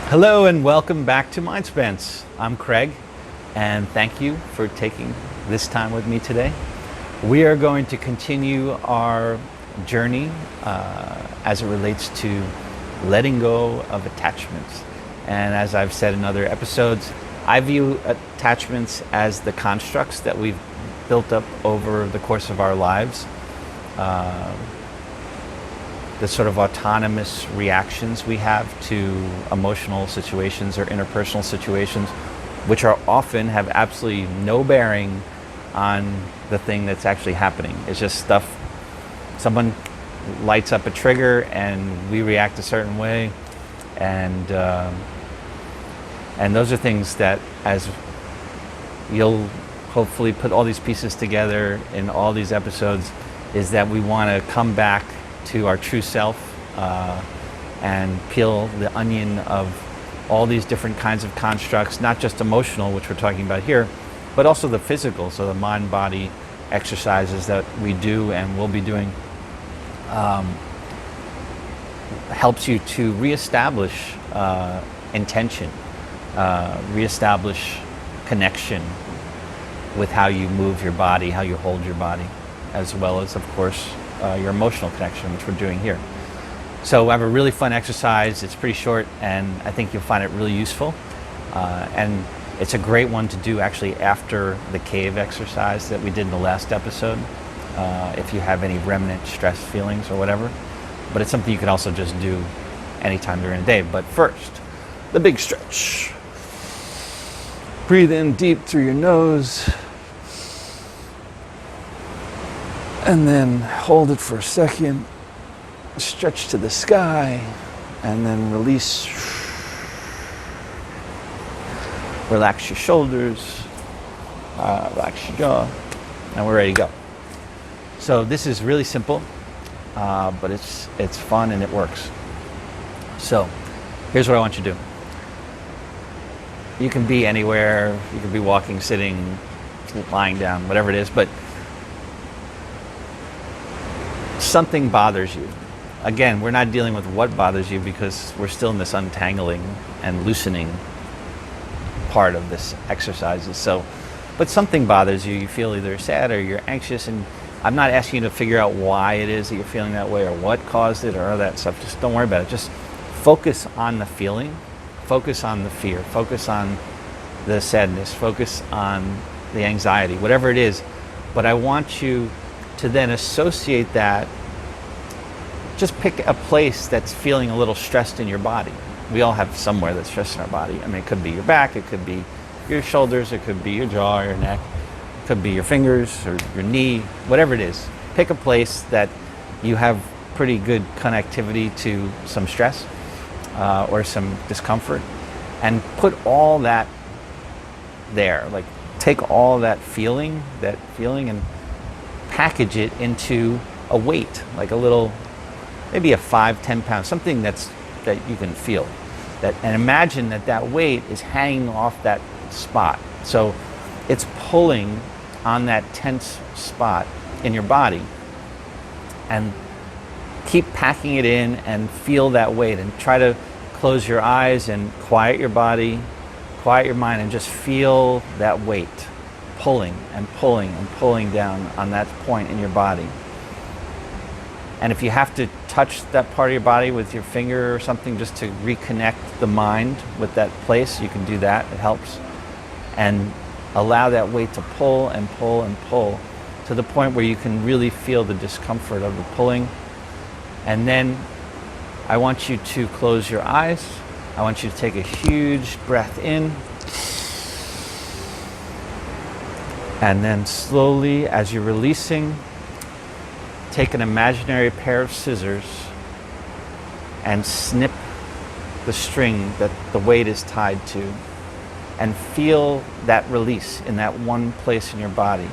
Hello and welcome back to MindSpanse. I'm Craig, and thank you for taking this time with me today. We are going to continue our journey as it relates to letting go of attachments. And as I've said in other episodes, I view attachments as the constructs that we've built up over the course of our lives. The sort of autonomous reactions we have to emotional situations or interpersonal situations, which are often have absolutely no bearing on the thing that's actually happening. It's just stuff, someone lights up a trigger and we react a certain way, and those are things that, as you'll hopefully put all these pieces together in all these episodes, is that we want to come back to our true self and peel the onion of all these different kinds of constructs, not just emotional, which we're talking about here, but also the physical. So the mind-body exercises that we do and will be doing helps you to reestablish intention, reestablish connection with how you move your body, how you hold your body, as well as, of course, your emotional connection, which we're doing here. So I have a really fun exercise. It's pretty short, and I think you'll find it really useful. And it's a great one to do actually after the cave exercise that we did in the last episode, if you have any remnant stress feelings or whatever. But it's something you can also just do anytime during the day. But first, the big stretch. Breathe in deep through your nose. And then hold it for a second, stretch to the sky, and then release. Relax your shoulders, relax your jaw, and we're ready to go. So this is really simple, but it's fun and it works. So here's what I want you to do. You can be anywhere, you can be walking, sitting, lying down, whatever it is, but something bothers you. Again, we're not dealing with what bothers you because we're still in this untangling and loosening part of this exercise. So, but something bothers you. You feel either sad or you're anxious, and I'm not asking you to figure out why it is that you're feeling that way or what caused it or all that stuff. Just don't worry about it. Just focus on the feeling, focus on the fear, focus on the sadness, focus on the anxiety, whatever it is. But I want you to then associate that. Just pick a place that's feeling a little stressed in your body. We all have somewhere that's stressed in our body. I mean, it could be your back, it could be your shoulders, it could be your jaw, your neck, it could be your fingers or your knee, whatever it is. Pick a place that you have pretty good connectivity to some stress or some discomfort, and put all that there. Like, take all that feeling and package it into a weight, like a little, maybe a 5-10 pounds, something that you can feel, and imagine that weight is hanging off that spot. So it's pulling on that tense spot in your body, and keep packing it in and feel that weight, and try to close your eyes and quiet your body, quiet your mind, and just feel that weight pulling and pulling and pulling down on that point in your body. And if you have to touch that part of your body with your finger or something just to reconnect the mind with that place, you can do that. It helps. And allow that weight to pull and pull and pull to the point where you can really feel the discomfort of the pulling. And then I want you to close your eyes. I want you to take a huge breath in. And then slowly, as you're releasing, take an imaginary pair of scissors and snip the string that the weight is tied to, and feel that release in that one place in your body.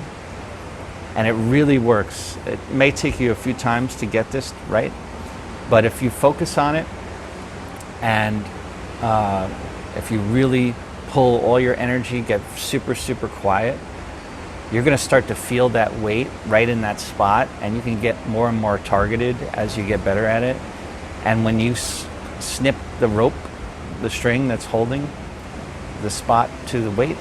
And it really works. It may take you a few times to get this right, but if you focus on it, and if you really pull all your energy, get super, super quiet, you're going to start to feel that weight right in that spot, and you can get more and more targeted as you get better at it. And when you snip the rope the string that's holding the spot to the weight,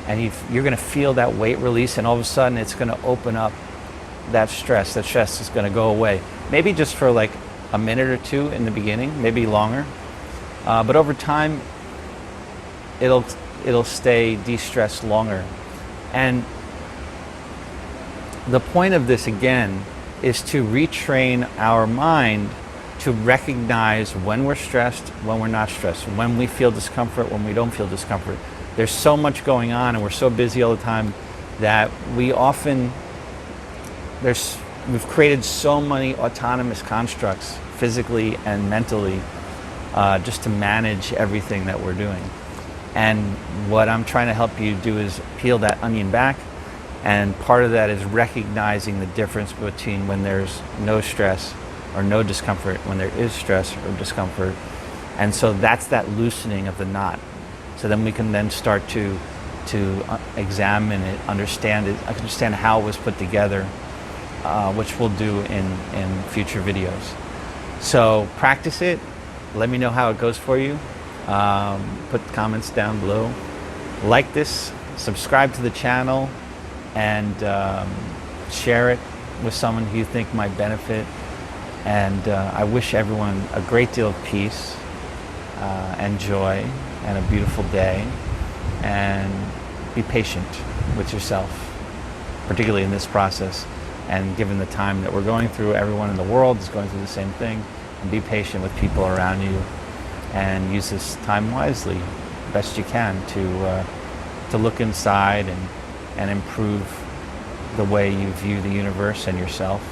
and you're going to feel that weight release, and all of a sudden it's going to open up that stress. That stress is going to go away. Maybe just for like a minute or two in the beginning, maybe longer, but over time it'll stay de-stressed longer. And the point of this, again, is to retrain our mind to recognize when we're stressed, when we're not stressed, when we feel discomfort, when we don't feel discomfort. There's so much going on, and we're so busy all the time that we've created so many autonomous constructs, physically and mentally, just to manage everything that we're doing. And what I'm trying to help you do is peel that onion back, and part of that is recognizing the difference between when there's no stress or no discomfort, when there is stress or discomfort. And so that's that loosening of the knot. So then we can then start to examine it, understand how it was put together, which we'll do in future videos. So practice it. Let me know how it goes for you. Put comments down below. Like this, subscribe to the channel, and share it with someone who you think might benefit. And I wish everyone a great deal of peace and joy and a beautiful day. And be patient with yourself, particularly in this process. And given the time that we're going through, everyone in the world is going through the same thing. And be patient with people around you, and use this time wisely, best you can, to look inside and improve the way you view the universe and yourself.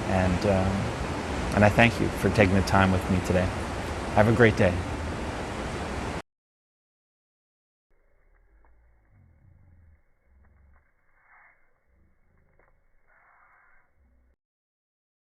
And I thank you for taking the time with me today. Have a great day.